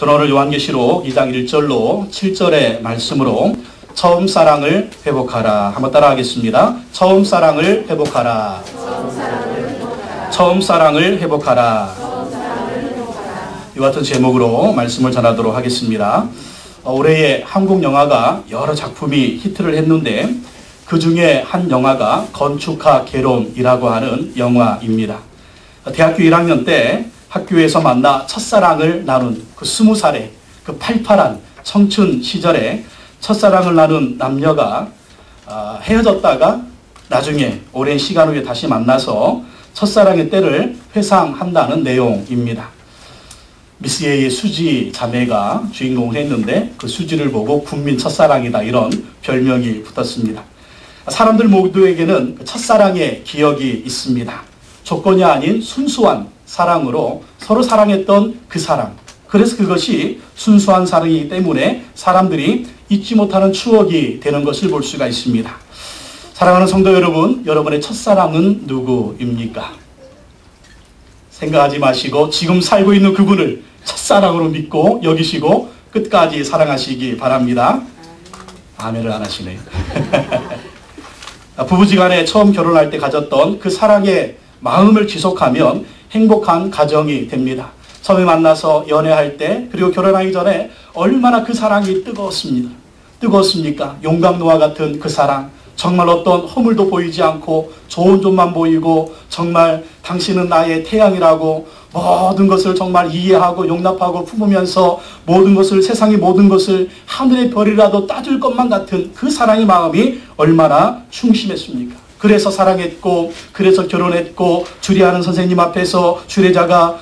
저는 오늘 요한계시록 2장 1절로 7절의 말씀으로 처음 사랑을 회복하라 한번 따라하겠습니다. 처음 사랑을 회복하라. 처음 사랑을 회복하라. 이와 같은 제목으로 말씀을 전하도록 하겠습니다. 올해에 한국 영화가 여러 작품이 히트를 했는데 그 중에 한 영화가 건축가 개론이라고 하는 영화입니다. 대학교 1학년 때 학교에서 만나 첫사랑을 나눈 그 20살의 그 팔팔한 청춘 시절에 첫사랑을 나눈 남녀가 헤어졌다가 나중에 오랜 시간 후에 다시 만나서 첫사랑의 때를 회상한다는 내용입니다. 미스 A의 수지 자매가 주인공을 했는데 그 수지를 보고 국민 첫사랑이다 이런 별명이 붙었습니다. 사람들 모두에게는 첫사랑의 기억이 있습니다. 조건이 아닌 순수한 사랑으로 서로 사랑했던 그 사랑. 그래서 그것이 순수한 사랑이기 때문에 사람들이 잊지 못하는 추억이 되는 것을 볼 수가 있습니다. 사랑하는 성도 여러분, 여러분의 첫사랑은 누구입니까? 생각하지 마시고 지금 살고 있는 그분을 첫사랑으로 믿고 여기시고 끝까지 사랑하시기 바랍니다. 아멘을 안 하시네요. 부부지간에 처음 결혼할 때 가졌던 그 사랑의 마음을 지속하면 행복한 가정이 됩니다. 처음에 만나서 연애할 때 그리고 결혼하기 전에 얼마나 그 사랑이 뜨거웠습니까? 용광로와 같은 그 사랑, 정말 어떤 허물도 보이지 않고 좋은 점만 보이고 정말 당신은 나의 태양이라고 모든 것을 정말 이해하고 용납하고 품으면서 모든 것을 세상의 모든 것을 하늘의 별이라도 따줄 것만 같은 그 사랑의 마음이 얼마나 충심했습니까? 그래서 사랑했고 그래서 결혼했고 주례하는 선생님 앞에서 주례자가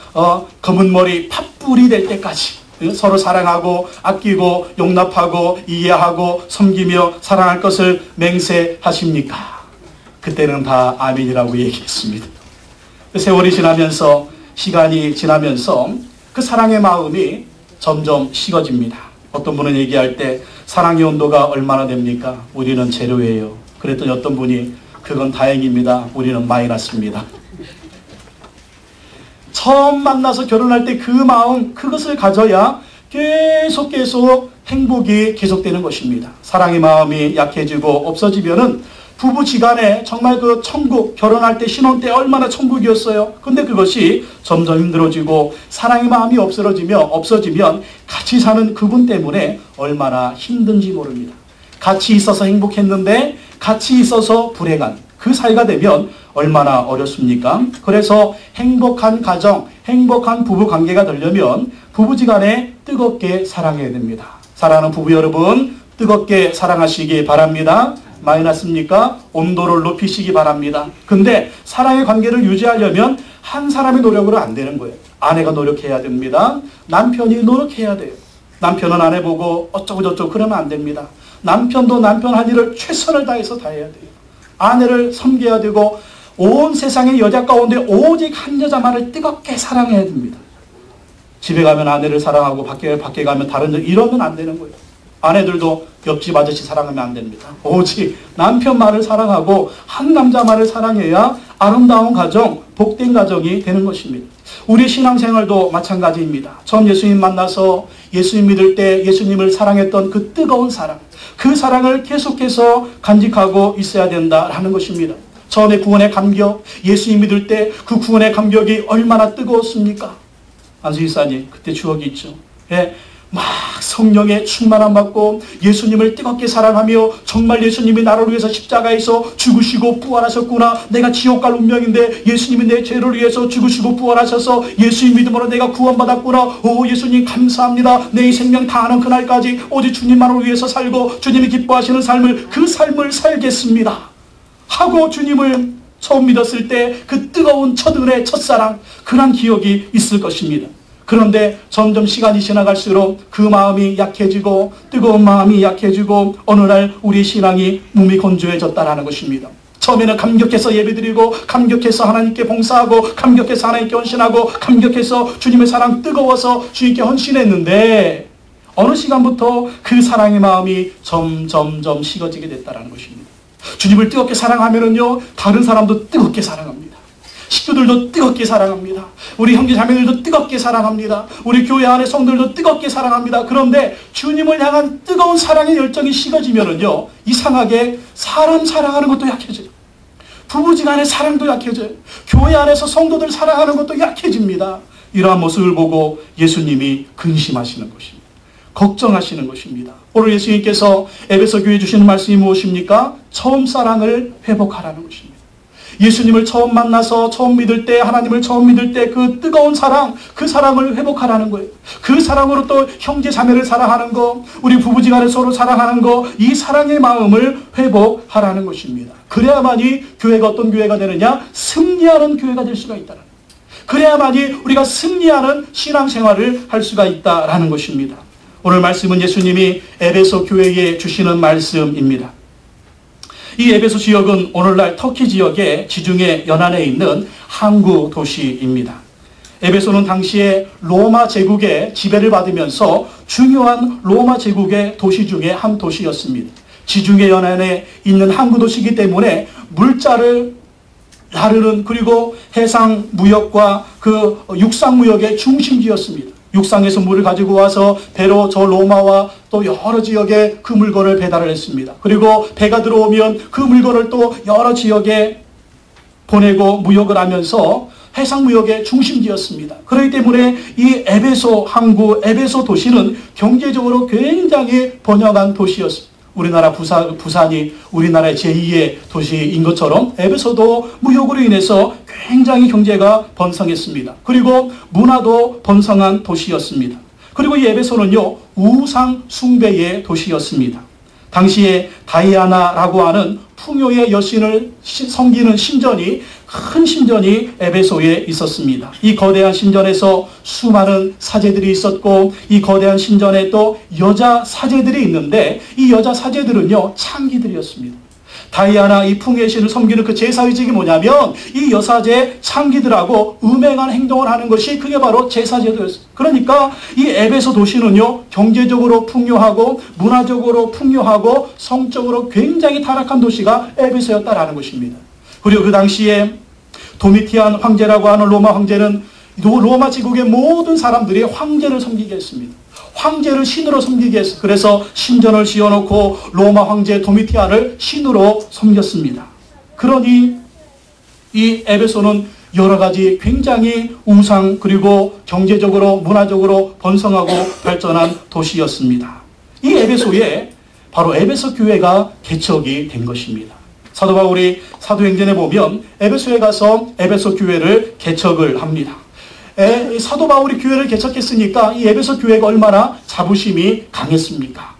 검은 머리 팥불이 될 때까지 서로 사랑하고 아끼고 용납하고 이해하고 섬기며 사랑할 것을 맹세하십니까? 그때는 다 아멘이라고 얘기했습니다. 세월이 지나면서 시간이 지나면서 그 사랑의 마음이 점점 식어집니다. 어떤 분은 얘기할 때 사랑의 온도가 얼마나 됩니까? 우리는 제로예요. 그랬더니 어떤 분이 그건 다행입니다. 우리는 마이너스입니다. 처음 만나서 결혼할 때 그 마음, 그것을 가져야 계속 행복이 계속되는 것입니다. 사랑의 마음이 약해지고 없어지면은 부부지간에 정말 그 천국, 결혼할 때 신혼 때 얼마나 천국이었어요. 근데 그것이 점점 힘들어지고 사랑의 마음이 없어지면 같이 사는 그분 때문에 얼마나 힘든지 모릅니다. 같이 있어서 행복했는데 같이 있어서 불행한 그 사이가 되면 얼마나 어렵습니까? 그래서 행복한 가정, 행복한 부부 관계가 되려면 부부지간에 뜨겁게 사랑해야 됩니다. 사랑하는 부부 여러분, 뜨겁게 사랑하시기 바랍니다. 마이너스입니까? 온도를 높이시기 바랍니다. 근데 사랑의 관계를 유지하려면 한 사람의 노력으로 안 되는 거예요. 아내가 노력해야 됩니다. 남편이 노력해야 돼요. 남편은 아내 보고 어쩌고 저쩌고 그러면 안 됩니다. 남편도 남편 할 일을 최선을 다해서 다 해야 돼요. 아내를 섬겨야 되고 온 세상의 여자 가운데 오직 한 여자만을 뜨겁게 사랑해야 됩니다. 집에 가면 아내를 사랑하고 밖에 가면 다른 여 이러면 안 되는 거예요. 아내들도 옆집 아저씨 사랑하면 안 됩니다. 오직 남편만을 사랑하고 한 남자만을 사랑해야 아름다운 가정, 복된 가정이 되는 것입니다. 우리 신앙생활도 마찬가지입니다. 처음 예수님 만나서 예수님 믿을 때 예수님을 사랑했던 그 뜨거운 사랑, 그 사랑을 계속해서 간직하고 있어야 된다라는 것입니다. 처음에 구원의 감격, 예수님 믿을 때 그 구원의 감격이 얼마나 뜨거웠습니까? 안수기사님, 그때 추억이 있죠. 예, 막 성령의 충만함 받고 예수님을 뜨겁게 사랑하며 정말 예수님이 나를 위해서 십자가에서 죽으시고 부활하셨구나. 내가 지옥 갈 운명인데 예수님이 내 죄를 위해서 죽으시고 부활하셔서 예수님 믿음으로 내가 구원받았구나. 오, 예수님 감사합니다. 내 생명 다하는 그날까지 오직 주님만을 위해서 살고 주님이 기뻐하시는 삶을, 그 삶을 살겠습니다 하고 주님을 처음 믿었을 때 그 뜨거운 첫 은혜, 첫사랑, 그런 기억이 있을 것입니다. 그런데 점점 시간이 지나갈수록 그 마음이 약해지고 뜨거운 마음이 약해지고 어느 날 우리 신앙이 몸이 건조해졌다라는 것입니다. 처음에는 감격해서 예배드리고 감격해서 하나님께 봉사하고 감격해서 하나님께 헌신하고 감격해서 주님의 사랑 뜨거워서 주님께 헌신했는데 어느 시간부터 그 사랑의 마음이 점점 식어지게 됐다라는 것입니다. 주님을 뜨겁게 사랑하면은요 다른 사람도 뜨겁게 사랑합니다. 식구들도 뜨겁게 사랑합니다. 우리 형제 자매들도 뜨겁게 사랑합니다. 우리 교회 안의 성도들도 뜨겁게 사랑합니다. 그런데 주님을 향한 뜨거운 사랑의 열정이 식어지면은요, 이상하게 사람 사랑하는 것도 약해져요. 부부지간의 사랑도 약해져요. 교회 안에서 성도들 사랑하는 것도 약해집니다. 이러한 모습을 보고 예수님이 근심하시는 것입니다. 걱정하시는 것입니다. 오늘 예수님께서 에베소 교회에 주시는 말씀이 무엇입니까? 처음 사랑을 회복하라는 것입니다. 예수님을 처음 만나서 처음 믿을 때, 하나님을 처음 믿을 때 그 뜨거운 사랑, 그 사랑을 회복하라는 거예요. 그 사랑으로 또 형제 자매를 사랑하는 거, 우리 부부지간에 서로 사랑하는 거, 이 사랑의 마음을 회복하라는 것입니다. 그래야만이 교회가 어떤 교회가 되느냐? 승리하는 교회가 될 수가 있다는 거예요. 그래야만이 우리가 승리하는 신앙생활을 할 수가 있다라는 것입니다. 오늘 말씀은 예수님이 에베소 교회에 주시는 말씀입니다. 이 에베소 지역은 오늘날 터키 지역의 지중해 연안에 있는 항구 도시입니다. 에베소는 당시에 로마 제국의 지배를 받으면서 중요한 로마 제국의 도시 중에 한 도시였습니다. 지중해 연안에 있는 항구 도시이기 때문에 물자를 나르는, 그리고 해상 무역과 그 육상 무역의 중심지였습니다. 육상에서 물을 가지고 와서 배로 저 로마와 또 여러 지역에 그 물건을 배달을 했습니다. 그리고 배가 들어오면 그 물건을 또 여러 지역에 보내고 무역을 하면서 해상 무역의 중심지였습니다. 그렇기 때문에 이 에베소 항구, 에베소 도시는 경제적으로 굉장히 번영한 도시였습니다. 우리나라 부산이 우리나라의 제2의 도시인 것처럼 에베소도 무역으로 인해서 굉장히 경제가 번성했습니다. 그리고 문화도 번성한 도시였습니다. 그리고 이 에베소는요, 우상 숭배의 도시였습니다. 당시에 다이아나라고 하는 풍요의 여신을 섬기는 신전이, 큰 신전이 에베소에 있었습니다. 이 거대한 신전에서 수많은 사제들이 있었고, 이 거대한 신전에 또 여자 사제들이 있는데, 이 여자 사제들은요, 창기들이었습니다. 다이아나, 이 풍요의 신을 섬기는 그 제사의식이 뭐냐면, 이 여사제 창기들하고 음행한 행동을 하는 것이, 그게 바로 제사제도였습니다. 그러니까 이 에베소 도시는요, 경제적으로 풍요하고 문화적으로 풍요하고 성적으로 굉장히 타락한 도시가 에베소였다라는 것입니다. 그리고 그 당시에 도미티안 황제라고 하는 로마 황제는 로마 제국의 모든 사람들이 황제를 섬기게 했습니다. 황제를 신으로 섬기게 했어요. 그래서 신전을 지어놓고 로마 황제 도미티안을 신으로 섬겼습니다. 그러니 이 에베소는 여러 가지 굉장히 우상, 그리고 경제적으로 문화적으로 번성하고 발전한 도시였습니다. 이 에베소에 바로 에베소 교회가 개척이 된 것입니다. 사도 바울이 사도행전에 보면 에베소에 가서 에베소 교회를 개척을 합니다. 사도 바울이 교회를 개척했으니까 이 에베소 교회가 얼마나 자부심이 강했습니까?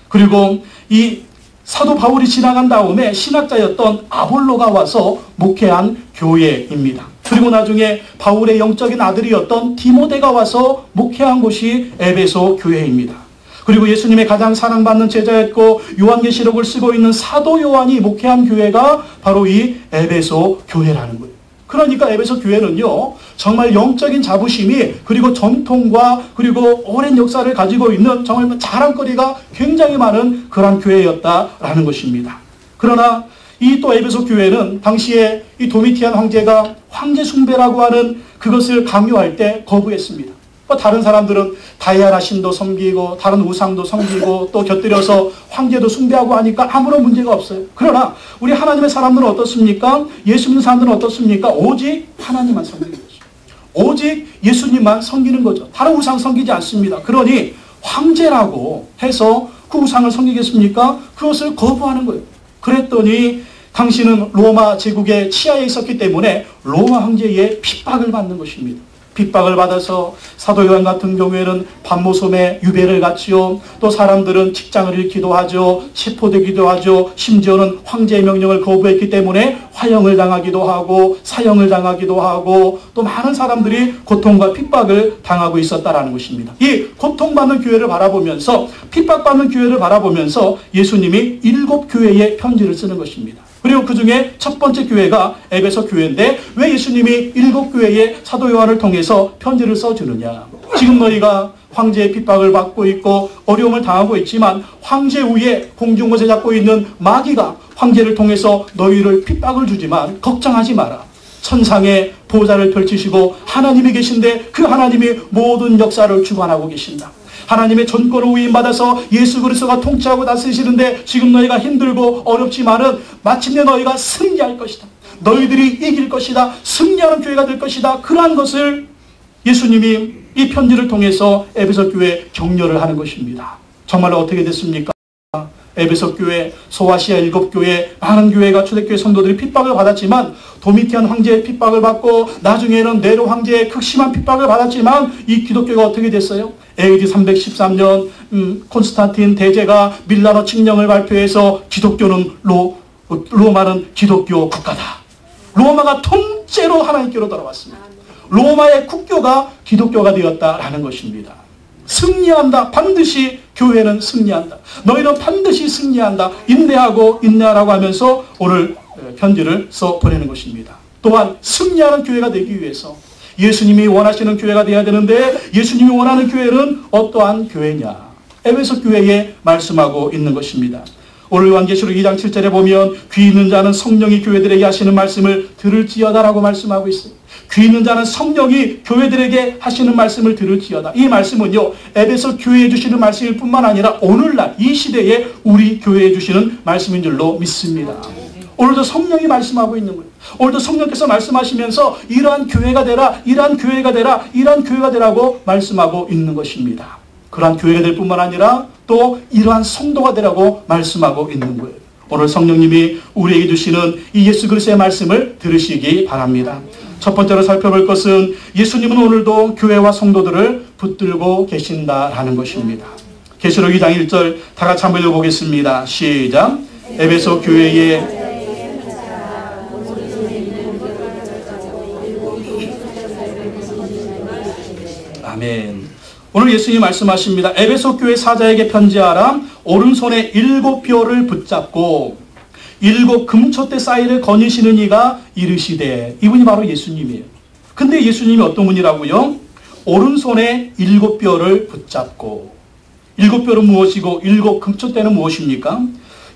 그리고 이 사도 바울이 지나간 다음에 신학자였던 아볼로가 와서 목회한 교회입니다. 그리고 나중에 바울의 영적인 아들이었던 디모데가 와서 목회한 곳이 에베소 교회입니다. 그리고 예수님의 가장 사랑받는 제자였고 요한계시록을 쓰고 있는 사도 요한이 목회한 교회가 바로 이 에베소 교회라는 거예요. 그러니까 에베소 교회는요, 정말 영적인 자부심이, 그리고 전통과 그리고 오랜 역사를 가지고 있는 정말 자랑거리가 굉장히 많은 그런 교회였다라는 것입니다. 그러나 이 또 에베소 교회는 당시에 이 도미티안 황제가 황제 숭배라고 하는 그것을 강요할 때 거부했습니다. 다른 사람들은 다이아나 신도 섬기고 다른 우상도 섬기고 또 곁들여서 황제도 숭배하고 하니까 아무런 문제가 없어요. 그러나 우리 하나님의 사람들은 어떻습니까? 예수 믿는 사람들은 어떻습니까? 오직 하나님만 섬기는 거죠. 오직 예수님만 섬기는 거죠. 다른 우상 섬기지 않습니다. 그러니 황제라고 해서 그 우상을 섬기겠습니까? 그것을 거부하는 거예요. 그랬더니 당신은 로마 제국의 치하에 있었기 때문에 로마 황제의 핍박을 받는 것입니다. 핍박을 받아서 사도 요한 같은 경우에는 반모섬에 유배를 갔지요. 또 사람들은 직장을 잃기도 하죠. 체포되기도 하죠. 심지어는 황제의 명령을 거부했기 때문에 화형을 당하기도 하고 사형을 당하기도 하고 또 많은 사람들이 고통과 핍박을 당하고 있었다라는 것입니다. 이 고통받는 교회를 바라보면서, 핍박받는 교회를 바라보면서 예수님이 7교회에 편지를 쓰는 것입니다. 그리고 그 중에 첫 번째 교회가 에베소 교회인데 왜 예수님이 7교회에 사도 요한을 통해서 편지를 써주느냐. 지금 너희가 황제의 핍박을 받고 있고 어려움을 당하고 있지만 황제 위에 공중곳에 잡고 있는 마귀가 황제를 통해서 너희를 핍박을 주지만 걱정하지 마라. 천상의 보좌를 펼치시고 하나님이 계신데 그 하나님이 모든 역사를 주관하고 계신다. 하나님의 전권을 위임받아서 예수 그리스도가 통치하고 다스리시는데 지금 너희가 힘들고 어렵지만은 마침내 너희가 승리할 것이다. 너희들이 이길 것이다. 승리하는 교회가 될 것이다. 그러한 것을 예수님이 이 편지를 통해서 에베소 교회에 격려를 하는 것입니다. 정말로 어떻게 됐습니까? 에베소 교회, 소아시아 7교회, 많은 교회가 초대교회 성도들이 핍박을 받았지만 도미티안 황제의 핍박을 받고 나중에는 네로 황제의 극심한 핍박을 받았지만 이 기독교가 어떻게 됐어요? AD 313년 콘스탄틴 대제가 밀라노 칙령을 발표해서 기독교는 로마는 기독교 국가다. 로마가 통째로 하나님께로 돌아왔습니다. 로마의 국교가 기독교가 되었다라는 것입니다. 승리한다. 반드시 교회는 승리한다. 너희는 반드시 승리한다. 인내하고 인내하라고 하면서 오늘 편지를 써 보내는 것입니다. 또한 승리하는 교회가 되기 위해서 예수님이 원하시는 교회가 되어야 되는데 예수님이 원하는 교회는 어떠한 교회냐? 에베소 교회에 말씀하고 있는 것입니다. 오늘 요한계시록 2장 7절에 보면 귀 있는 자는 성령이 교회들에게 하시는 말씀을 들을지어다라고 말씀하고 있어요. 귀 있는 자는 성령이 교회들에게 하시는 말씀을 들을지어다. 이 말씀은요, 에베소 교회에 주시는 말씀일 뿐만 아니라 오늘날 이 시대에 우리 교회에 주시는 말씀인 줄로 믿습니다. 오늘도 성령이 말씀하고 있는 거예요. 오늘도 성령께서 말씀하시면서 이러한 교회가 되라, 이러한 교회가 되라, 이러한 교회가 되라고 말씀하고 있는 것입니다. 그러한 교회가 될 뿐만 아니라 또 이러한 성도가 되라고 말씀하고 있는 거예요. 오늘 성령님이 우리에게 주시는 이 예수 그리스도의 말씀을 들으시기 바랍니다. 첫 번째로 살펴볼 것은 예수님은 오늘도 교회와 성도들을 붙들고 계신다라는 것입니다. 계시록 2장 1절 다 같이 한번 읽어보겠습니다. 시작. 에베소 교회에 아멘. 오늘 예수님이 말씀하십니다. 에베소 교회 사자에게 편지하라. 오른손에 7뼈를 붙잡고 7 금초대 사이를 거니시는 이가 이르시되. 이분이 바로 예수님이에요. 근데 예수님이 어떤 분이라고요? 오른손에 7뼈를 붙잡고. 7뼈는 무엇이고 7 금초대는 무엇입니까?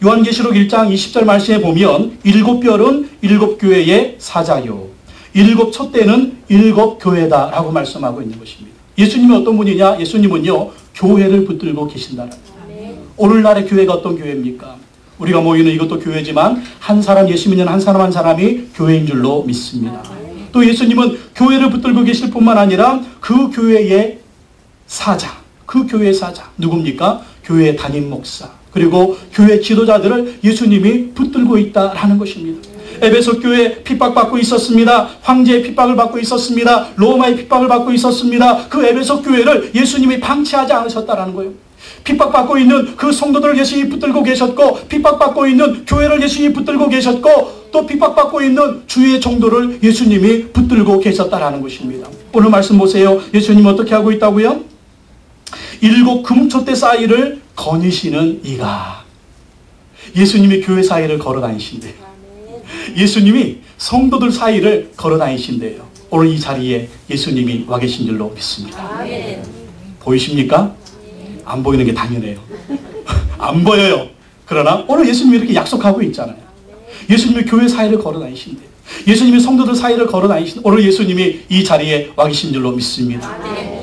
요한계시록 1장 20절 말씀에 보면 7뼈는 7교회의 사자요 7 촛대는 7 교회다라고 말씀하고 있는 것입니다. 예수님이 어떤 분이냐? 예수님은요, 교회를 붙들고 계신다는 거예요. 오늘날의 교회가 어떤 교회입니까? 우리가 모이는 이것도 교회지만 한 사람 예수 믿는 한 사람 한 사람이 교회인 줄로 믿습니다. 또 예수님은 교회를 붙들고 계실 뿐만 아니라 그 교회의 사자, 그 교회의 사자 누굽니까? 교회의 담임 목사 그리고 교회 지도자들을 예수님이 붙들고 있다라는 것입니다. 에베소 교회 핍박받고 있었습니다. 황제의 핍박을 받고 있었습니다. 로마의 핍박을 받고 있었습니다. 그 에베소 교회를 예수님이 방치하지 않으셨다라는 거예요. 핍박받고 있는 그 성도들을 예수님이 붙들고 계셨고 핍박받고 있는 교회를 예수님이 붙들고 계셨고 또 핍박받고 있는 주의 종도를 예수님이 붙들고 계셨다라는 것입니다. 오늘 말씀 보세요. 예수님이 어떻게 하고 있다고요? 7 금초대 사이를 거니시는 이가. 예수님이 교회 사이를 걸어다니신대요. 예수님이 성도들 사이를 걸어다니신대요. 오늘 이 자리에 예수님이 와 계신 줄로 믿습니다. 보이십니까? 안 보이는 게 당연해요. 안 보여요. 그러나 오늘 예수님이 이렇게 약속하고 있잖아요. 예수님이 교회 사이를 걸어다니신대요. 예수님이 성도들 사이를 걸어다니신 오늘 예수님이 이 자리에 와 계신 줄로 믿습니다.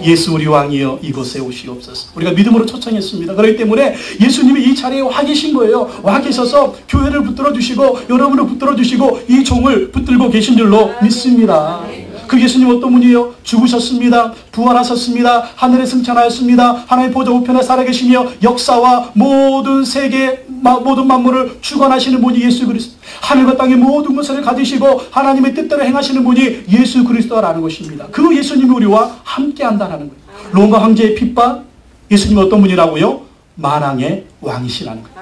예수 우리 왕이여 이곳에 오시옵소서. 우리가 믿음으로 초청했습니다. 그렇기 때문에 예수님이 이 자리에 와 계신 거예요. 와 계셔서 교회를 붙들어 주시고 여러분을 붙들어 주시고 이 종을 붙들고 계신 줄로 믿습니다. 그 예수님 어떤 분이에요? 죽으셨습니다. 부활하셨습니다. 하늘에 승천하였습니다. 하나님 보좌 우편에 살아계시며 역사와 모든 세계 모든 만물을 주관하시는 분이 예수 그리스도. 하늘과 땅의 모든 것을 가지시고 하나님의 뜻대로 행하시는 분이 예수 그리스도라는 것입니다. 그 예수님이 우리와 함께 한다는 거예요. 로마 황제의 핍박, 예수님이 어떤 분이라고요? 만왕의 왕이시라는 거예요.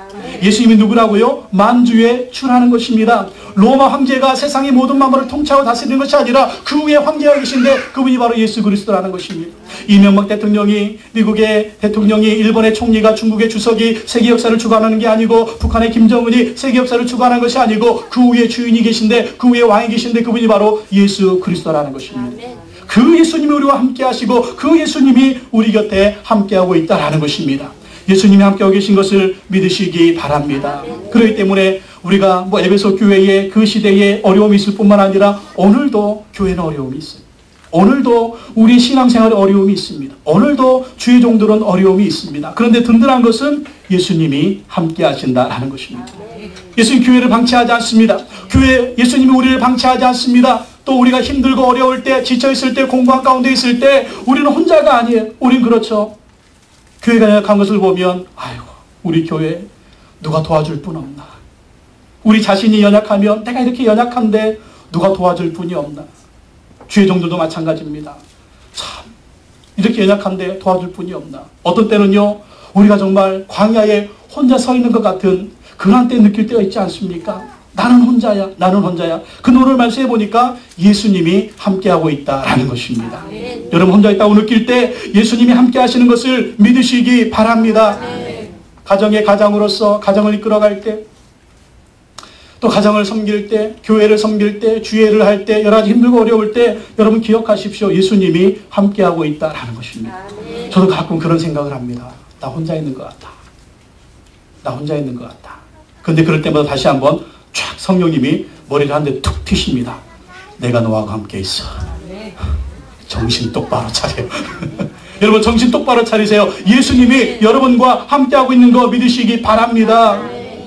예수님이 누구라고요? 만주의 주라는 것입니다. 로마 황제가 세상의 모든 만물을 통치하고 다스리는 것이 아니라 그 위에 황제가 계신데 그분이 바로 예수 그리스도라는 것입니다. 이명박 대통령이, 미국의 대통령이, 일본의 총리가, 중국의 주석이 세계 역사를 주관하는 게 아니고 북한의 김정은이 세계 역사를 주관하는 것이 아니고 그 위에 주인이 계신데 그 위에 왕이 계신데 그분이 바로 예수 그리스도라는 것입니다. 그 예수님이 우리와 함께 하시고 그 예수님이 우리 곁에 함께하고 있다는 것입니다. 예수님이 함께하고 계신 것을 믿으시기 바랍니다. 그렇기 때문에 우리가 뭐 에베소 교회에 그 시대에 어려움이 있을 뿐만 아니라 오늘도 교회는 어려움이 있어요. 오늘도 우리 신앙생활에 어려움이 있습니다. 오늘도 주의 종들은 어려움이 있습니다. 그런데 든든한 것은 예수님이 함께 하신다라는 것입니다. 예수님 교회를 방치하지 않습니다. 예수님이 우리를 방치하지 않습니다. 또 우리가 힘들고 어려울 때, 지쳐있을 때, 공부한 가운데 있을 때 우리는 혼자가 아니에요. 우린 그렇죠. 교회가 연약한 것을 보면 아이고 우리 교회 누가 도와줄 분 없나. 우리 자신이 연약하면 내가 이렇게 연약한데 누가 도와줄 분이 없나. 주의 종들도 마찬가지입니다. 참 이렇게 연약한데 도와줄 분이 없나. 어떤 때는요 우리가 정말 광야에 혼자 서 있는 것 같은 그런 때 느낄 때가 있지 않습니까? 나는 혼자야, 나는 혼자야. 그 오늘 말씀해 보니까 예수님이 함께하고 있다라는 것입니다. 여러분 혼자 있다고 느낄 때 예수님이 함께 하시는 것을 믿으시기 바랍니다. 가정의 가장으로서 가정을 이끌어갈 때, 또 가정을 섬길 때, 교회를 섬길 때, 주예를 할 때, 여러 가지 힘들고 어려울 때 여러분 기억하십시오. 예수님이 함께하고 있다라는 것입니다. 저도 가끔 그런 생각을 합니다. 나 혼자 있는 것 같다. 나 혼자 있는 것 같다. 그런데 그럴 때마다 다시 한번 촥 성령님이 머리를 한 대 툭 튀십니다. 내가 너하고 함께 있어. 정신 똑바로 차려. 여러분 정신 똑바로 차리세요. 예수님이 여러분과 함께하고 있는 거 믿으시기 바랍니다.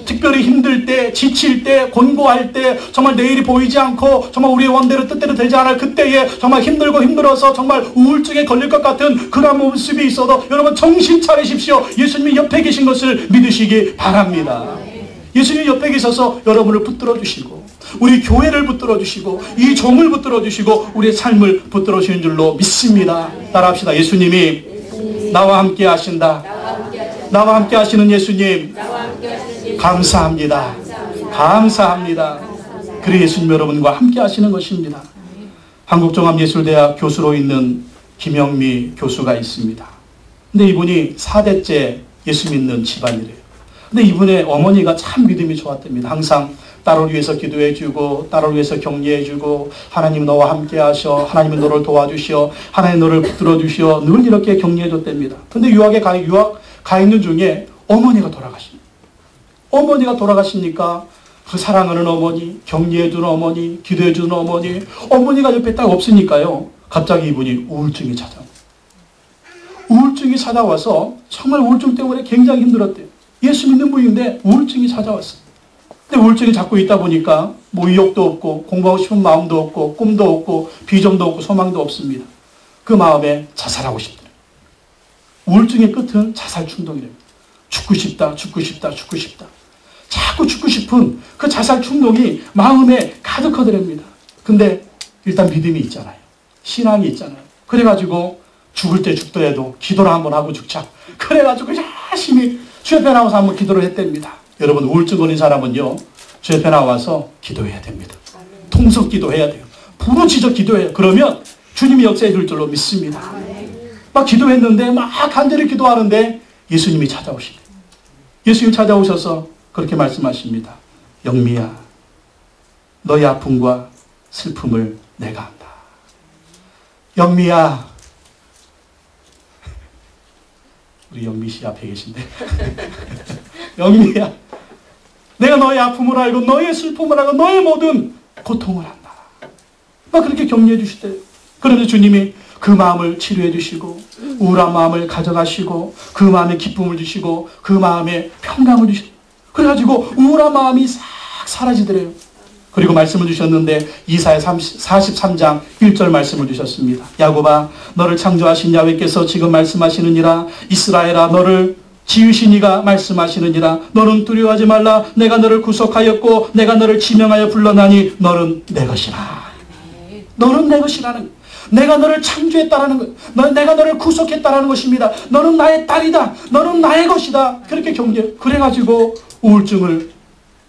특별히 힘들 때, 지칠 때, 곤고할 때, 정말 내일이 보이지 않고 정말 우리의 원대로 뜻대로 되지 않을 그때에 정말 힘들고 힘들어서 정말 우울증에 걸릴 것 같은 그런 모습이 있어도 여러분 정신 차리십시오. 예수님이 옆에 계신 것을 믿으시기 바랍니다. 예수님이 옆에 계셔서 여러분을 붙들어 주시고 우리 교회를 붙들어 주시고 이 종을 붙들어 주시고 우리의 삶을 붙들어 주시는 줄로 믿습니다. 따라합시다. 예수님이 나와 함께 하신다. 나와 함께 하시는 예수님 감사합니다. 감사합니다. 그래 예수님 여러분과 함께 하시는 것입니다. 한국종합예술대학 교수로 있는 김영미 교수가 있습니다. 근데 이분이 4대째 예수 믿는 집안이래요. 근데 이분의 어머니가 참 믿음이 좋았답니다. 항상 딸을 위해서 기도해주고 딸을 위해서 격려해주고 하나님 너와 함께 하셔. 하나님은 너를 도와주시어. 하나님 너를 붙들어주시어. 늘 이렇게 격려해줬답니다. 근데 유학 가 있는 중에 어머니가 돌아가십니다. 어머니가 돌아가시니까 그 사랑하는 어머니, 격려해주는 어머니, 기도해주는 어머니, 어머니가 옆에 딱 없으니까요. 갑자기 이분이 우울증이 찾아와요. 우울증이 찾아와서 정말 우울증 때문에 굉장히 힘들었대요. 예수 믿는 분인데 우울증이 찾아왔어요. 근데 우울증이 자꾸 있다 보니까 뭐 의욕도 없고 공부하고 싶은 마음도 없고 꿈도 없고 비전도 없고 소망도 없습니다. 그 마음에 자살하고 싶더래요. 우울증의 끝은 자살 충동이랍니다. 죽고 싶다, 죽고 싶다, 죽고 싶다. 자꾸 죽고 싶은 그 자살 충동이 마음에 가득하더랍니다. 근데 일단 믿음이 있잖아요. 신앙이 있잖아요. 그래가지고 죽을 때 죽더라도 기도를 한번 하고 죽자. 그래가지고 열심히 주 옆에 나와서 한번 기도를 했답니다. 여러분 우울증 걸린 사람은요. 주 옆에 나와서 기도해야 됩니다. 통성 기도해야 돼요. 부르짖어 기도해요. 그러면 주님이 역사해 줄 줄로 믿습니다. 막 기도했는데 막 간절히 기도하는데 예수님이 찾아오시네. 예수님 찾아오셔서 그렇게 말씀하십니다. 영미야, 너의 아픔과 슬픔을 내가 안다. 영미야, 우리 영미 씨 앞에 계신데 영미야, 내가 너의 아픔을 알고 너의 슬픔을 알고 너의 모든 고통을 안다. 막 그렇게 격려해 주시대요. 그런데 주님이 그 마음을 치료해 주시고 우울한 마음을 가져가시고 그 마음에 기쁨을 주시고 그 마음에 평강을 주시고 그래가지고 우울한 마음이 싹 사라지더래요. 그리고 말씀을 주셨는데 이사야 43장 1절 말씀을 주셨습니다. 야곱아 너를 창조하신 야훼께서 지금 말씀하시느니라. 이스라엘아 너를 지으신 이가 말씀하시느니라. 너는 두려워하지 말라. 내가 너를 구속하였고 내가 너를 지명하여 불러나니 너는 내 것이라. 너는 내 것이라는, 내가 너를 창조했다라는 것, 내가 너를 구속했다라는 것입니다. 너는 나의 딸이다. 너는 나의 것이다. 그렇게 격려. 그래가지고 우울증을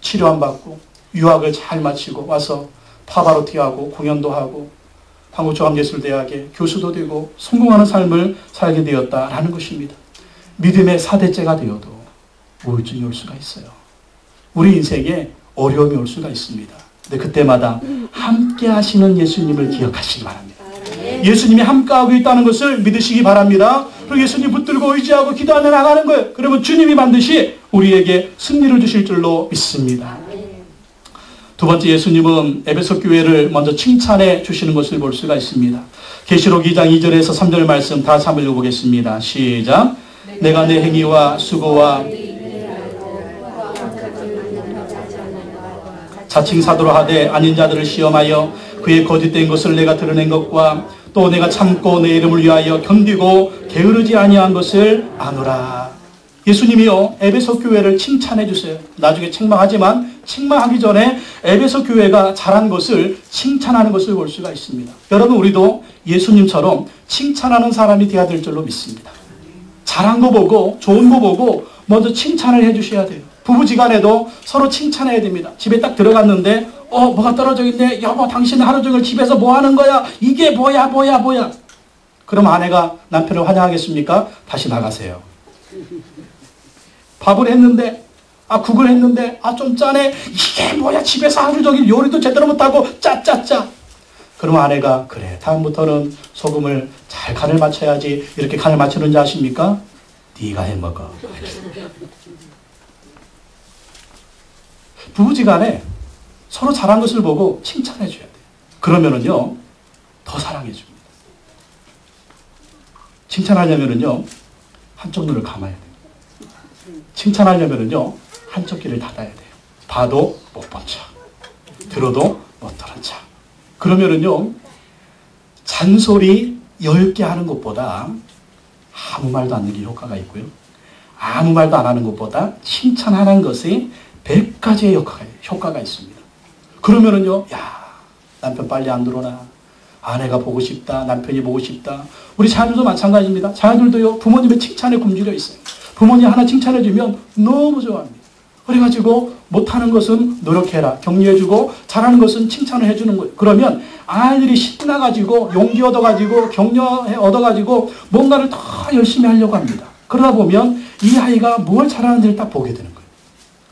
치료 안 받고 유학을 잘 마치고 와서 파바로티하고 공연도 하고 한국종합예술대학의 교수도 되고 성공하는 삶을 살게 되었다라는 것입니다. 믿음의 4대째가 되어도 우울증이 올 수가 있어요. 우리 인생에 어려움이 올 수가 있습니다. 근데 그때마다 함께 하시는 예수님을 기억하시기 바랍니다. 예수님이 함께하고 있다는 것을 믿으시기 바랍니다. 그리고 예수님 붙들고 의지하고 기도하며 나가는 거예요. 그러면 주님이 반드시 우리에게 승리를 주실 줄로 믿습니다. 두 번째, 예수님은 에베소 교회를 먼저 칭찬해 주시는 것을 볼 수가 있습니다. 계시록 2장 2절에서 3절 말씀 다시 한번 읽어보겠습니다. 시작. 내가 내 행위와 수고와 자칭 사도로 하되 아닌 자들을 시험하여 그의 거짓된 것을 내가 드러낸 것과 또 내가 참고 내 이름을 위하여 견디고 게으르지 아니한 것을 아노라. 예수님이요, 에베소 교회를 칭찬해 주세요. 나중에 책망하지만 책망하기 전에 에베소 교회가 잘한 것을 칭찬하는 것을 볼 수가 있습니다. 여러분, 우리도 예수님처럼 칭찬하는 사람이 되어야 될 줄로 믿습니다. 잘한 거 보고 좋은 거 보고 먼저 칭찬을 해 주셔야 돼요. 부부지간에도 서로 칭찬해야 됩니다. 집에 딱 들어갔는데 뭐가 떨어져 있네. 여보, 당신 하루 종일 집에서 뭐 하는 거야? 이게 뭐야. 그럼 아내가 남편을 환영하겠습니까? 다시 나가세요. 밥을 했는데 국을 했는데 좀 짜네. 이게 뭐야, 집에서 하루 종일 요리도 제대로 못하고 짜짜짜. 그럼 아내가 그래, 다음부터는 소금을 잘 간을 맞춰야지. 이렇게 간을 맞추는지 아십니까? 네가 해먹어. 부부지간에 서로 잘한 것을 보고 칭찬해 줘야 돼요. 그러면은요 더 사랑해 줍니다. 칭찬하려면은요 한쪽 눈을 감아야 돼요. 칭찬하려면은요 한쪽 귀를 닫아야 돼요. 봐도 못 본 척, 들어도 못 들은 척. 그러면은요 잔소리 10개 하는 것보다 아무 말도 안 하는 게 효과가 있고요, 아무 말도 안 하는 것보다 칭찬하는 것이 100가지의 효과가 있습니다. 그러면은요, 남편 빨리 안 들어오나, 아내가 보고 싶다, 남편이 보고 싶다. 우리 자녀들도 마찬가지입니다. 자녀들도요 부모님의 칭찬에 굶주려 있어요. 부모님 하나 칭찬해주면 너무 좋아합니다. 그래가지고 못하는 것은 노력해라, 격려해주고, 잘하는 것은 칭찬을 해주는 거예요. 그러면 아이들이 신나가지고 용기 얻어가지고 격려 얻어가지고 뭔가를 더 열심히 하려고 합니다. 그러다 보면 이 아이가 뭘 잘하는지를 딱 보게 되는 거예요.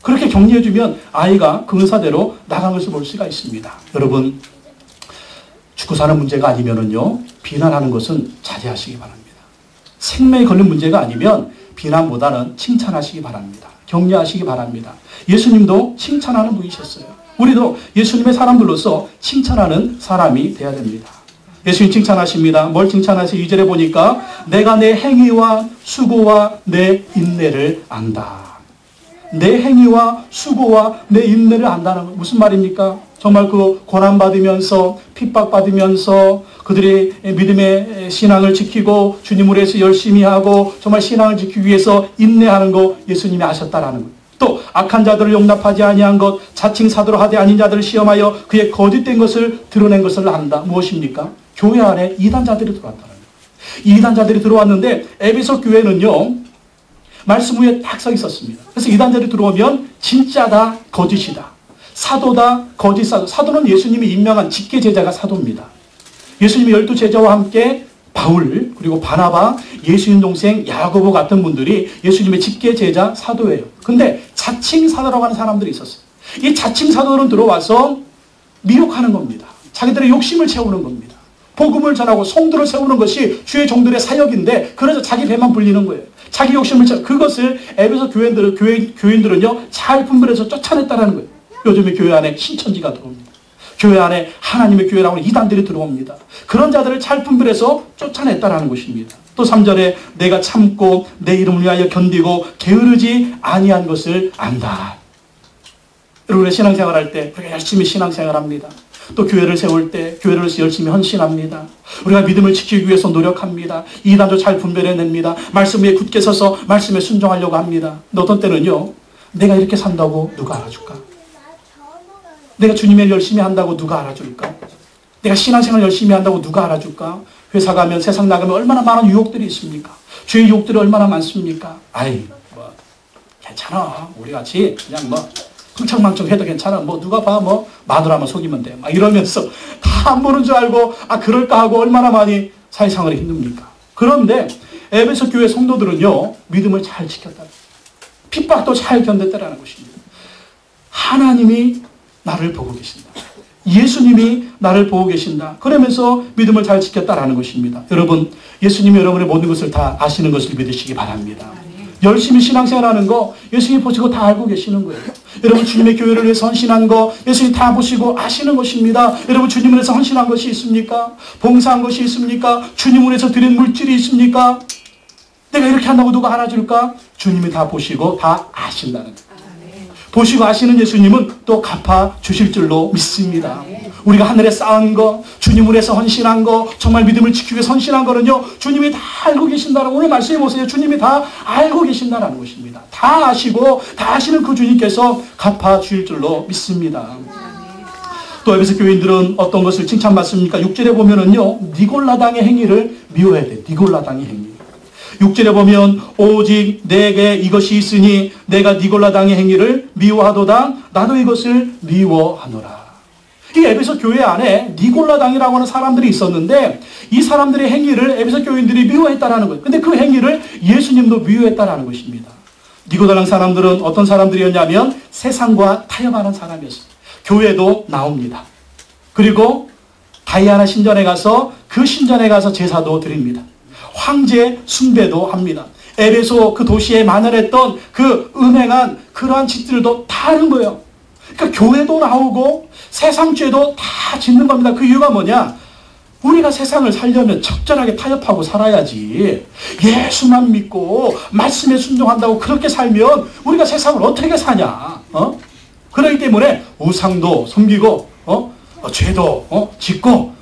그렇게 격려해주면 아이가 그 의사대로 나간 것을 볼 수가 있습니다. 여러분, 죽고 사는 문제가 아니면은요 비난하는 것은 자제하시기 바랍니다. 생명에 걸린 문제가 아니면 비난보다는 칭찬하시기 바랍니다. 격려하시기 바랍니다. 예수님도 칭찬하는 분이셨어요. 우리도 예수님의 사람들로서 칭찬하는 사람이 되어야 됩니다. 예수님 칭찬하십니다. 뭘 칭찬하세요? 2절에 보니까 내가 내 행위와 수고와 내 인내를 안다. 내 행위와 수고와 내 인내를 안다는 건 무슨 말입니까? 정말 그 고난받으면서 핍박받으면서 그들의 믿음의 신앙을 지키고 주님을 위해서 열심히 하고 정말 신앙을 지키기 위해서 인내하는 거 예수님이 아셨다라는 것. 또 악한 자들을 용납하지 아니한 것, 자칭 사도로 하되 아닌 자들을 시험하여 그의 거짓된 것을 드러낸 것을 안다. 무엇입니까? 교회 안에 이단자들이 들어왔다는 거예요. 이단자들이 들어왔는데 에베소 교회는요 말씀 위에 딱 서 있었습니다. 그래서 이단자들이 들어오면 진짜다, 거짓이다. 사도다, 거짓 사도. 사도는 예수님이 임명한 직계 제자가 사도입니다. 예수님이 12제자와 함께 바울, 그리고 바나바, 예수님 동생 야고보 같은 분들이 예수님의 직계 제자 사도예요. 근데 자칭 사도라고 하는 사람들이 있었어요. 이 자칭 사도는 들어와서 미혹하는 겁니다. 자기들의 욕심을 채우는 겁니다. 복음을 전하고 성도를 세우는 것이 주의 종들의 사역인데 그래서 자기 배만 불리는 거예요. 자기 욕심을 채우고 그것을 에베소 교인들은요 잘 분별해서 쫓아냈다는 거예요. 요즘에 교회 안에 신천지가 들어옵니다. 교회 안에 하나님의 교회라고 하는 이단들이 들어옵니다. 그런 자들을 잘 분별해서 쫓아냈다는 것입니다. 또 3절에 내가 참고 내 이름을 위하여 견디고 게으르지 아니한 것을 안다. 여러분, 신앙생활 할 때 우리가 열심히 신앙생활합니다. 또 교회를 세울 때 교회를 열심히 헌신합니다. 우리가 믿음을 지키기 위해서 노력합니다. 이단도 잘 분별해냅니다. 말씀 위에 굳게 서서 말씀에 순종하려고 합니다. 근데 어떤 때는요 내가 이렇게 산다고 누가 알아줄까? 내가 주님의 열심히 한다고 누가 알아줄까? 내가 신앙생활 열심히 한다고 누가 알아줄까? 회사 가면 세상 나가면 얼마나 많은 유혹들이 있습니까? 주의 유혹들이 얼마나 많습니까? 괜찮아. 우리 같이 그냥 흥청망청 해도 괜찮아. 누가 봐. 마누라만 속이면 돼. 막 이러면서 다 안 보는 줄 알고 그럴까 하고 얼마나 많이 사회생활이 힘듭니까? 그런데 에베소 교회 성도들은요 믿음을 잘 지켰다. 핍박도 잘 견뎠다라는 것입니다. 하나님이 나를 보고 계신다. 예수님이 나를 보고 계신다. 그러면서 믿음을 잘 지켰다라는 것입니다. 여러분, 예수님이 여러분의 모든 것을 다 아시는 것을 믿으시기 바랍니다. 열심히 신앙생활하는 거 예수님이 보시고 다 알고 계시는 거예요. 여러분 주님의 교회를 위해서 헌신한 거 예수님 다 보시고 아시는 것입니다. 여러분 주님을 위해서 헌신한 것이 있습니까? 봉사한 것이 있습니까? 주님을 위해서 드린 물질이 있습니까? 내가 이렇게 한다고 누가 알아줄까? 주님이 다 보시고 다 아신다는 거예요. 보시고 아시는 예수님은 또 갚아 주실 줄로 믿습니다. 우리가 하늘에 쌓은 거, 주님을 위해서 헌신한 거, 정말 믿음을 지키기 위해서 헌신한 거는요, 주님이 다 알고 계신다는, 오늘 말씀해 보세요. 주님이 다 알고 계신다는 것입니다. 다 아시고 다 아시는 그 주님께서 갚아 주실 줄로 믿습니다. 또 에베소 교인들은 어떤 것을 칭찬받습니까? 6절에 보면은요, 니골라당의 행위를 미워해야 돼. 니골라당의 행위. 6절에 보면 오직 내게 이것이 있으니 내가 니골라당의 행위를 미워하도다. 나도 이것을 미워하노라. 이 에베소 교회 안에 니골라당이라고 하는 사람들이 있었는데 이 사람들의 행위를 에베소 교인들이 미워했다라는 거예요. 근데 그 행위를 예수님도 미워했다라는 것입니다. 니골라당 사람들은 어떤 사람들이었냐면 세상과 타협하는 사람이었어요. 교회도 나옵니다. 그리고 다이아나 신전에 가서 그 신전에 가서 제사도 드립니다. 황제 숭배도 합니다. 에베소 그 도시에 만연했던 그 음행한 그러한 짓들도 다 하는 거예요. 그러니까 교회도 나오고 세상죄도 다 짓는 겁니다. 그 이유가 뭐냐? 우리가 세상을 살려면 적절하게 타협하고 살아야지. 예수만 믿고 말씀에 순종한다고 그렇게 살면 우리가 세상을 어떻게 사냐? 그렇기 때문에 우상도 섬기고 죄도 짓고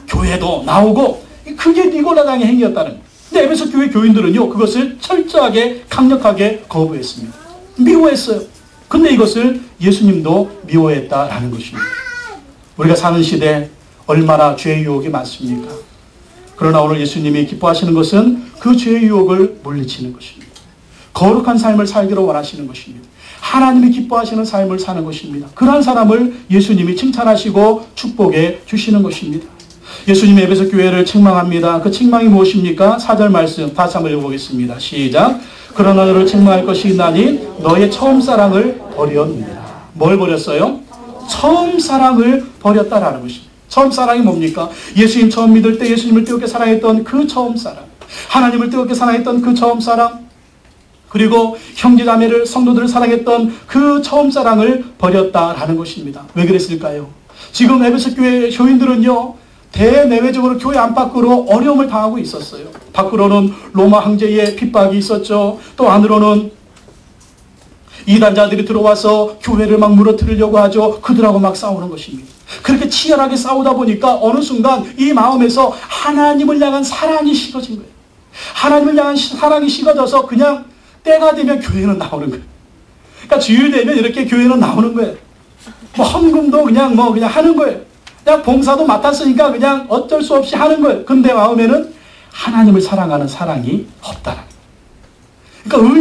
교회도 나오고 그게 니골라당의 행위였다는 거예요. 근데 에베소 교회 교인들은요, 그것을 철저하게 강력하게 거부했습니다. 미워했어요. 근데 이것을 예수님도 미워했다라는 것입니다. 우리가 사는 시대 얼마나 죄의 유혹이 많습니까? 그러나 오늘 예수님이 기뻐하시는 것은 그 죄의 유혹을 물리치는 것입니다. 거룩한 삶을 살기로 원하시는 것입니다. 하나님이 기뻐하시는 삶을 사는 것입니다. 그러한 사람을 예수님이 칭찬하시고 축복해 주시는 것입니다. 예수님이 에베소 교회를 책망합니다. 그 책망이 무엇입니까? 4절 말씀 다시 한번 읽어보겠습니다. 시작. 그러나 너를 책망할 것이 있나니 너의 처음 사랑을 버렸느니라. 뭘 버렸어요? 처음 사랑을 버렸다라는 것입니다. 처음 사랑이 뭡니까? 예수님 처음 믿을 때 예수님을 뜨겁게 사랑했던 그 처음 사랑, 하나님을 뜨겁게 사랑했던 그 처음 사랑, 그리고 형제자매를 성도들을 사랑했던 그 처음 사랑을 버렸다라는 것입니다. 왜 그랬을까요? 지금 에베소 교회 교인들은요, 대내외적으로 교회 안팎으로 어려움을 당하고 있었어요. 밖으로는 로마 황제의 핍박이 있었죠. 또 안으로는 이단자들이 들어와서 교회를 막 무너뜨리려고 하죠. 그들하고 막 싸우는 것입니다. 그렇게 치열하게 싸우다 보니까 어느 순간 이 마음에서 하나님을 향한 사랑이 식어진 거예요. 하나님을 향한 사랑이 식어져서 그냥 때가 되면 교회는 나오는 거예요. 그러니까 주일 되면 이렇게 교회는 나오는 거예요. 뭐 헌금도 그냥 하는 거예요. 그냥 봉사도 맡았으니까 그냥 어쩔 수 없이 하는 거예요. 근데 마음에는 하나님을 사랑하는 사랑이 없다는 거예요. 그러니까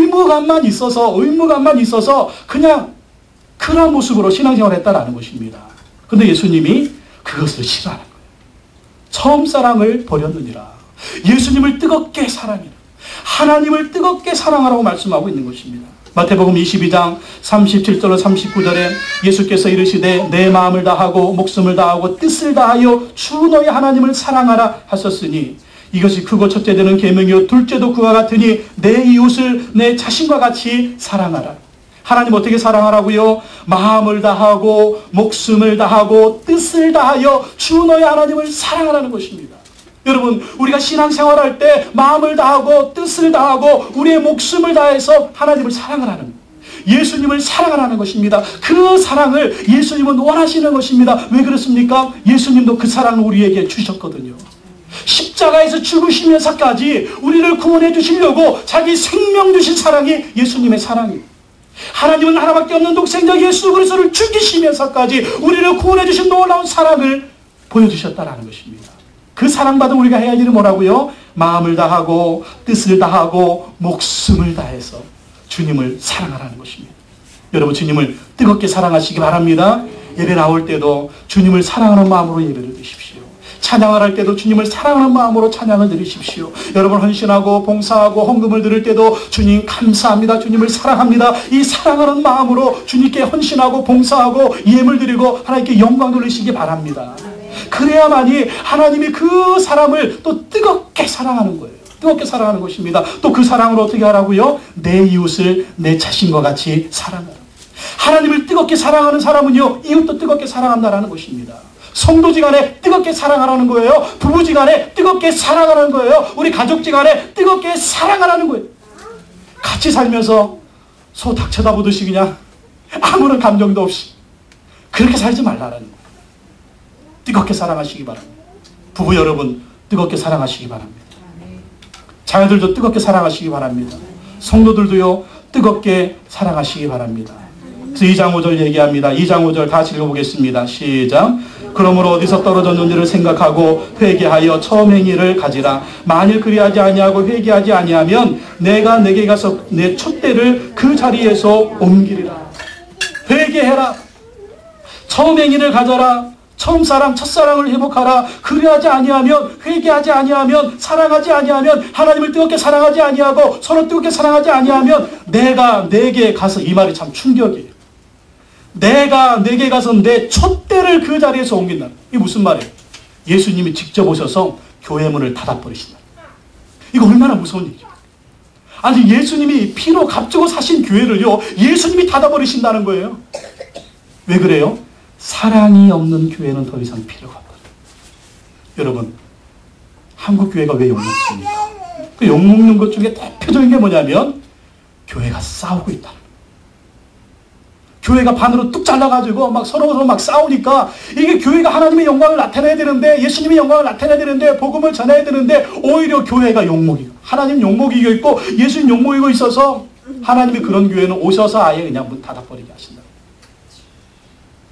의무감만 있어서 그냥 그런 모습으로 신앙생활을 했다라는 것입니다. 근데 예수님이 그것을 싫어하는 거예요. 처음 사랑을 버렸느니라. 예수님을 뜨겁게 사랑해라. 하나님을 뜨겁게 사랑하라고 말씀하고 있는 것입니다. 마태복음 22장 37절로 39절에 예수께서 이르시되 내 마음을 다하고 목숨을 다하고 뜻을 다하여 주 너의 하나님을 사랑하라 하셨으니 이것이 크고 첫째 되는 계명이요 둘째도 그와 같으니 내 이웃을 내 자신과 같이 사랑하라. 하나님 어떻게 사랑하라고요? 마음을 다하고 목숨을 다하고 뜻을 다하여 주 너의 하나님을 사랑하라는 것입니다. 여러분, 우리가 신앙생활 할 때 마음을 다하고 뜻을 다하고 우리의 목숨을 다해서 하나님을 사랑하라는 거예요. 예수님을 사랑하라는 것입니다. 그 사랑을 예수님은 원하시는 것입니다. 왜 그렇습니까? 예수님도 그 사랑을 우리에게 주셨거든요. 십자가에서 죽으시면서까지 우리를 구원해 주시려고 자기 생명 주신 사랑이 예수님의 사랑이에요. 하나님은 하나밖에 없는 독생자 예수 그리스도를 죽이시면서까지 우리를 구원해 주신 놀라운 사랑을 보여주셨다는 것입니다. 그 사랑받은 우리가 해야 할 일은 뭐라고요? 마음을 다하고 뜻을 다하고 목숨을 다해서 주님을 사랑하라는 것입니다. 여러분, 주님을 뜨겁게 사랑하시기 바랍니다. 예배 나올 때도 주님을 사랑하는 마음으로 예배를 드십시오. 찬양을 할 때도 주님을 사랑하는 마음으로 찬양을 드리십시오. 여러분, 헌신하고 봉사하고 헌금을 드릴 때도 주님 감사합니다. 주님을 사랑합니다. 이 사랑하는 마음으로 주님께 헌신하고 봉사하고 예물 드리고 하나님께 영광 돌리시기 바랍니다. 그래야만이 하나님이 그 사람을 또 뜨겁게 사랑하는 거예요. 뜨겁게 사랑하는 것입니다. 또 그 사랑을 어떻게 하라고요? 내 이웃을 내 자신과 같이 사랑하라. 하나님을 뜨겁게 사랑하는 사람은요, 이웃도 뜨겁게 사랑한다라는 것입니다. 성도지간에 뜨겁게 사랑하라는 거예요. 부부지간에 뜨겁게 사랑하라는 거예요. 우리 가족지간에 뜨겁게 사랑하라는 거예요. 같이 살면서 소 닭 쳐다보듯이 그냥 아무런 감정도 없이 그렇게 살지 말라는 거예요. 뜨겁게 사랑하시기 바랍니다. 부부 여러분, 뜨겁게 사랑하시기 바랍니다. 자녀들도 뜨겁게 사랑하시기 바랍니다. 성도들도요, 뜨겁게 사랑하시기 바랍니다. 그래서 2장 5절 얘기합니다. 2장 5절 다시 읽어보겠습니다. 시작. 그러므로 어디서 떨어졌는지를 생각하고 회개하여 처음 행위를 가지라. 만일 그리하지 아니하고 회개하지 아니하면 내가 내게 가서 내 촛대를 그 자리에서 옮기리라. 회개해라. 처음 행위를 가져라. 처음 사랑, 첫사랑을 회복하라. 그리하지 아니하면, 회개하지 아니하면, 사랑하지 아니하면, 하나님을 뜨겁게 사랑하지 아니하고 서로 뜨겁게 사랑하지 아니하면 내가 내게 가서, 이 말이 참 충격이에요. 내가 내게 가서 내 촛대를 그 자리에서 옮긴다. 이게 무슨 말이에요? 예수님이 직접 오셔서 교회 문을 닫아버리신다. 이거 얼마나 무서운 얘기죠. 아니, 예수님이 피로 값주고 사신 교회를요, 예수님이 닫아버리신다는 거예요. 왜 그래요? 사랑이 없는 교회는 더 이상 필요가 없거든요. 여러분, 한국 교회가 왜 욕먹습니까? 그 욕먹는 것 중에 대표적인 게 뭐냐면 교회가 싸우고 있다는 거예요. 교회가 반으로 뚝 잘라가지고 막 서로 막 싸우니까, 이게 교회가 하나님의 영광을 나타내야 되는데, 예수님의 영광을 나타내야 되는데, 복음을 전해야 되는데, 오히려 교회가 욕먹이고, 하나님 욕먹이고 있고 예수님 욕먹이고 있어서 하나님이 그런 교회는 오셔서 아예 그냥 문 닫아버리게 하신다.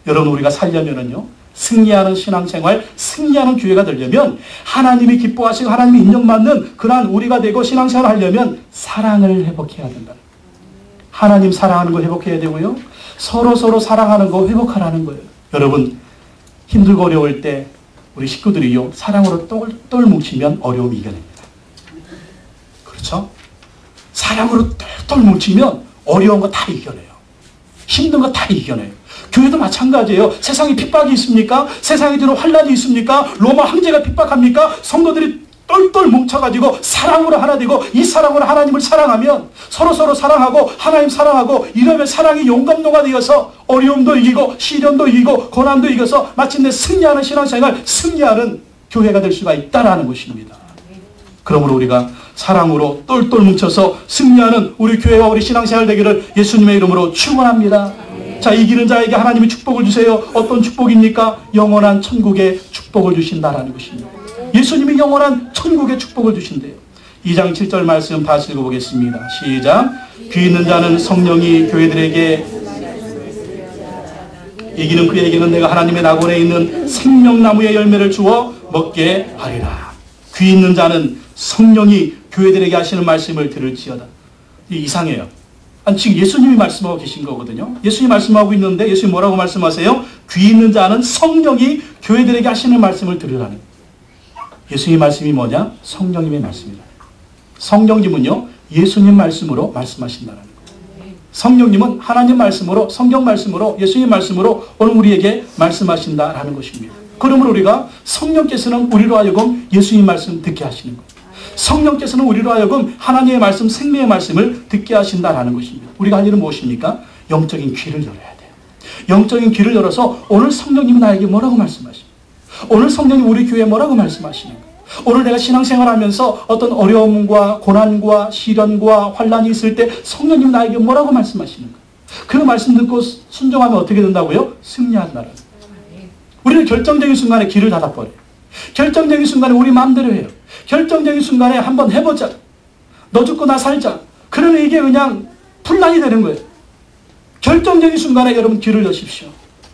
여러분, 우리가 살려면은요, 승리하는 신앙생활, 승리하는 교회가 되려면, 하나님이 기뻐하시고 하나님이 인정받는 그러한 우리가 되고 신앙생활을 하려면 사랑을 회복해야 된다. 하나님 사랑하는 거 회복해야 되고요, 서로 사랑하는 거 회복하라는 거예요. 여러분, 힘들고 어려울 때 우리 식구들이요, 사랑으로 똘똘 뭉치면 어려움 이겨냅니다. 그렇죠? 사랑으로 똘똘 뭉치면 어려운 거 다 이겨내요. 힘든 거 다 이겨내요. 교회도 마찬가지예요. 세상에 핍박이 있습니까? 세상에 들어 환란이 있습니까? 로마 황제가 핍박합니까? 성도들이 똘똘 뭉쳐가지고 사랑으로 하나 되고, 이 사랑으로 하나님을 사랑하면, 서로 사랑하고 하나님 사랑하고, 이러면 사랑이 용감로가 되어서 어려움도 이기고 시련도 이기고 고난도 이겨서 마침내 승리하는 신앙생활, 승리하는 교회가 될 수가 있다는 것입니다. 그러므로 우리가 사랑으로 똘똘 뭉쳐서 승리하는 우리 교회와 우리 신앙생활 되기를 예수님의 이름으로 축원합니다. 자, 이기는 자에게 하나님이 축복을 주세요. 어떤 축복입니까? 영원한 천국의 축복을 주신다라는 것입니다. 예수님이 영원한 천국의 축복을 주신대요. 2장 7절 말씀 다시 읽어보겠습니다. 시작. 귀 있는 자는 성령이 교회들에게 이기는 그에게는 내가 하나님의 낙원에 있는 생명나무의 열매를 주어 먹게 하리라. 귀 있는 자는 성령이 교회들에게 하시는 말씀을 들을지어다. 이상해요. 아니, 지금 예수님이 말씀하고 계신 거거든요. 예수님이 말씀하고 있는데 예수님 뭐라고 말씀하세요? 귀 있는 자는 성령이 교회들에게 하시는 말씀을 들으라는 거예요. 예수님의 말씀이 뭐냐? 성령님의 말씀이다. 성령님은요, 예수님 말씀으로 말씀하신다는 거예요. 성령님은 하나님 말씀으로, 성경 말씀으로, 예수님 말씀으로 오늘 우리에게 말씀하신다라는 것입니다. 그러므로 우리가 성령께서는 우리로 하여금 예수님 말씀 듣게 하시는 거예요. 성령께서는 우리로 하여금 하나님의 말씀, 생명의 말씀을 듣게 하신다라는 것입니다. 우리가 할 일은 무엇입니까? 영적인 귀를 열어야 돼요. 영적인 귀를 열어서 오늘 성령님이 나에게 뭐라고 말씀하십니까? 오늘 성령님 우리 교회에 뭐라고 말씀하시는 거예요? 오늘 내가 신앙생활하면서 어떤 어려움과 고난과 시련과 환란이 있을 때 성령님 나에게 뭐라고 말씀하시는 거예요? 그 말씀 듣고 순종하면 어떻게 된다고요? 승리한다는 거예요. 우리는 결정적인 순간에 길을 닫아버려요. 결정적인 순간에 우리 마음대로 해요. 결정적인 순간에 한번 해보자. 너 죽고 나 살자. 그러면 이게 그냥 분란이 되는 거예요. 결정적인 순간에 여러분 귀를 여십시오.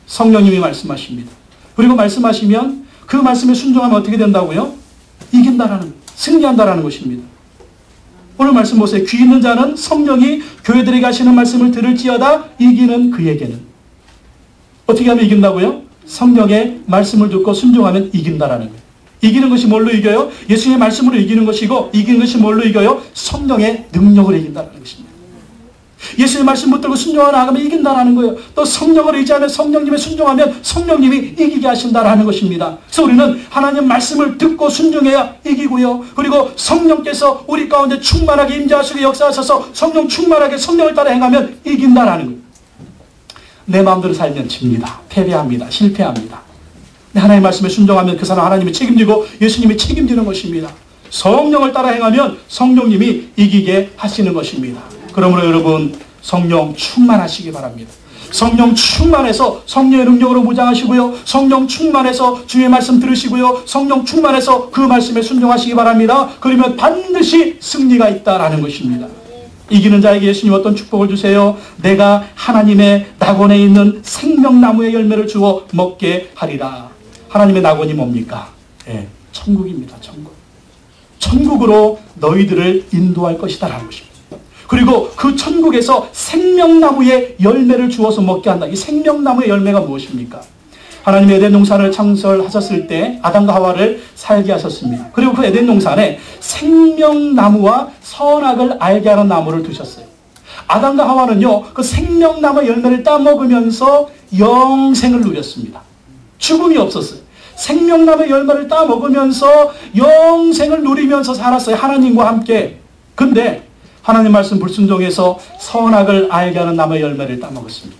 성령님이 말씀하십니다. 그리고 말씀하시면 그 말씀에 순종하면 어떻게 된다고요? 이긴다라는 거예요. 승리한다라는 것입니다. 오늘 말씀 보세요. 귀 있는 자는 성령이 교회들에게 하시는 말씀을 들을지어다. 이기는 그에게는. 어떻게 하면 이긴다고요? 성령의 말씀을 듣고 순종하면 이긴다라는 거예요. 이기는 것이 뭘로 이겨요? 예수님의 말씀으로 이기는 것이고, 이기는 것이 뭘로 이겨요? 성령의 능력으로 이긴다는 것입니다. 예수님의 말씀 붙들고 순종하러 나가면 이긴다라는 거예요. 또 성령을 의지하면, 성령님에 순종하면 성령님이 이기게 하신다라는 것입니다. 그래서 우리는 하나님 말씀을 듣고 순종해야 이기고요. 그리고 성령께서 우리 가운데 충만하게 임재하시고 역사하셔서 성령 충만하게 성령을 따라 행하면 이긴다라는 거예요. 내 마음대로 살면 집니다. 패배합니다. 실패합니다. 하나님의 말씀에 순종하면 그 사람 하나님이 책임지고 예수님이 책임지는 것입니다. 성령을 따라 행하면 성령님이 이기게 하시는 것입니다. 그러므로 여러분 성령 충만하시기 바랍니다. 성령 충만해서 성령의 능력으로 무장하시고요. 성령 충만해서 주의 말씀 들으시고요. 성령 충만해서 그 말씀에 순종하시기 바랍니다. 그러면 반드시 승리가 있다라는 것입니다. 이기는 자에게 예수님 어떤 축복을 주세요? 내가 하나님의 낙원에 있는 생명나무의 열매를 주어 먹게 하리라. 하나님의 낙원이 뭡니까? 천국입니다. 천국. 천국으로 너희들을 인도할 것이다 라는 것입니다. 그리고 그 천국에서 생명나무의 열매를 주어서 먹게 한다. 이 생명나무의 열매가 무엇입니까? 하나님이 에덴 동산을 창설하셨을 때 아담과 하와를 살게 하셨습니다. 그리고 그 에덴 동산에 생명나무와 선악을 알게 하는 나무를 두셨어요. 아담과 하와는요, 그 생명나무 열매를 따먹으면서 영생을 누렸습니다. 죽음이 없었어요. 생명나무 열매를 따먹으면서 영생을 누리면서 살았어요. 하나님과 함께. 근데 하나님 말씀 불순종해서 선악을 알게 하는 나무의 열매를 따먹었습니다.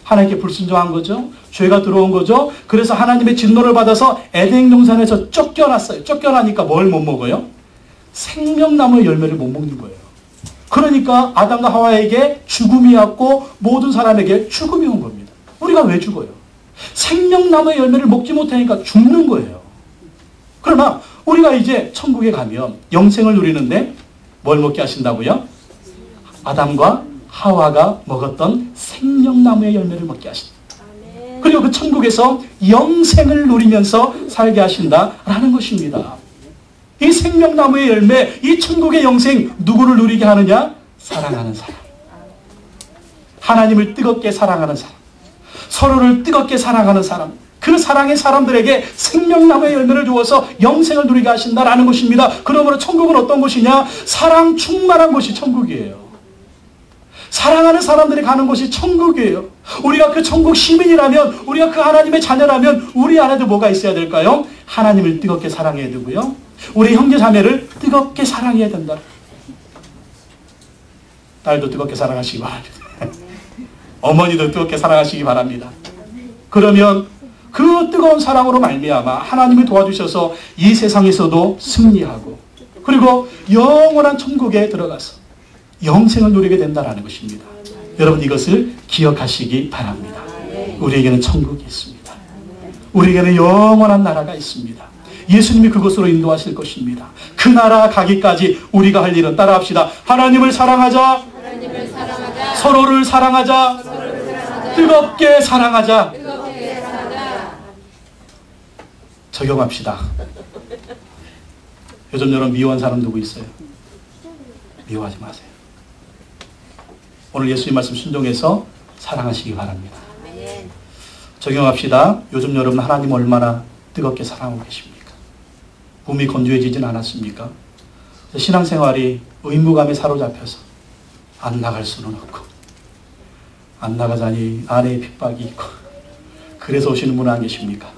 하나님께 불순종한 거죠. 죄가 들어온 거죠. 그래서 하나님의 진노를 받아서 에덴 동산에서 쫓겨났어요. 쫓겨나니까 뭘 못 먹어요? 생명나무의 열매를 못 먹는 거예요. 그러니까 아담과 하와에게 죽음이 왔고 모든 사람에게 죽음이 온 겁니다. 우리가 왜 죽어요? 생명나무의 열매를 먹지 못하니까 죽는 거예요. 그러나 우리가 이제 천국에 가면 영생을 누리는데 뭘 먹게 하신다고요? 아담과 하와가 먹었던 생명나무의 열매를 먹게 하신다. 그리고 그 천국에서 영생을 누리면서 살게 하신다라는 것입니다. 이 생명나무의 열매, 이 천국의 영생 누구를 누리게 하느냐? 사랑하는 사람. 하나님을 뜨겁게 사랑하는 사람. 서로를 뜨겁게 사랑하는 사람. 그 사랑의 사람들에게 생명나무의 열매를 주어서 영생을 누리게 하신다라는 것입니다. 그러므로 천국은 어떤 곳이냐? 사랑 충만한 곳이 천국이에요. 사랑하는 사람들이 가는 곳이 천국이에요. 우리가 그 천국 시민이라면, 우리가 그 하나님의 자녀라면 우리 안에도 뭐가 있어야 될까요? 하나님을 뜨겁게 사랑해야 되고요. 우리 형제 자매를 뜨겁게 사랑해야 된다. 딸도 뜨겁게 사랑하시기 바랍니다. 어머니도 뜨겁게 사랑하시기 바랍니다. 그러면 그 뜨거운 사랑으로 말미암아 하나님이 도와주셔서 이 세상에서도 승리하고 그리고 영원한 천국에 들어가서 영생을 누리게 된다는 것입니다. 여러분 이것을 기억하시기 바랍니다. 우리에게는 천국이 있습니다. 우리에게는 영원한 나라가 있습니다. 예수님이 그곳으로 인도하실 것입니다. 그 나라 가기까지 우리가 할 일은 따라합시다. 하나님을 사랑하자. 서로를 사랑하자. 뜨겁게 사랑하자. 적용합시다. 요즘 여러분 미워한 사람 누구 있어요? 미워하지 마세요. 오늘 예수님 말씀 순종해서 사랑하시기 바랍니다. 적용합시다. 요즘 여러분 하나님 얼마나 뜨겁게 사랑하고 계십니까? 몸이 건조해지진 않았습니까? 신앙생활이 의무감에 사로잡혀서 안 나갈 수는 없고 안 나가자니 아내의 핍박이 있고 그래서 오시는 분은 안 계십니까?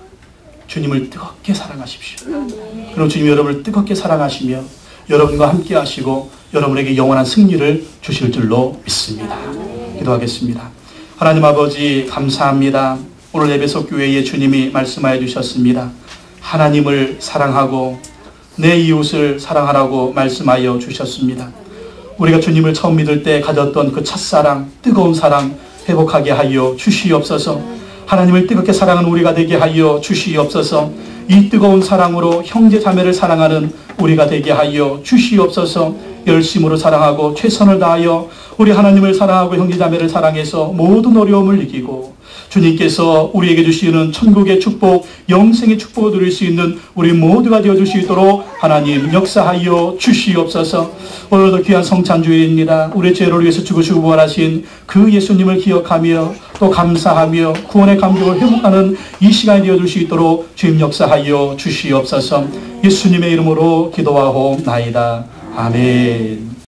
주님을 뜨겁게 사랑하십시오. 그럼 주님 여러분을 뜨겁게 사랑하시며 여러분과 함께 하시고 여러분에게 영원한 승리를 주실 줄로 믿습니다. 기도하겠습니다. 하나님 아버지 감사합니다. 오늘 에베소 교회에 주님이 말씀하여 주셨습니다. 하나님을 사랑하고 내 이웃을 사랑하라고 말씀하여 주셨습니다. 우리가 주님을 처음 믿을 때 가졌던 그 첫사랑, 뜨거운 사랑 회복하게 하여 주시옵소서. 하나님을 뜨겁게 사랑하는 우리가 되게 하여 주시옵소서. 이 뜨거운 사랑으로 형제 자매를 사랑하는 우리가 되게 하여 주시옵소서. 열심으로 사랑하고 최선을 다하여 우리 하나님을 사랑하고 형제 자매를 사랑해서 모든 어려움을 이기고 주님께서 우리에게 주시는 천국의 축복, 영생의 축복을 누릴 수 있는 우리 모두가 되어줄 수 있도록 하나님 역사하여 주시옵소서. 오늘도 귀한 성찬주일입니다. 우리의 죄를 위해서 죽으시고 부활하신 그 예수님을 기억하며 또 감사하며 구원의 감격을 회복하는 이 시간이 되어줄 수 있도록 주님 역사하여 주시옵소서. 예수님의 이름으로 기도하옵나이다. 아멘.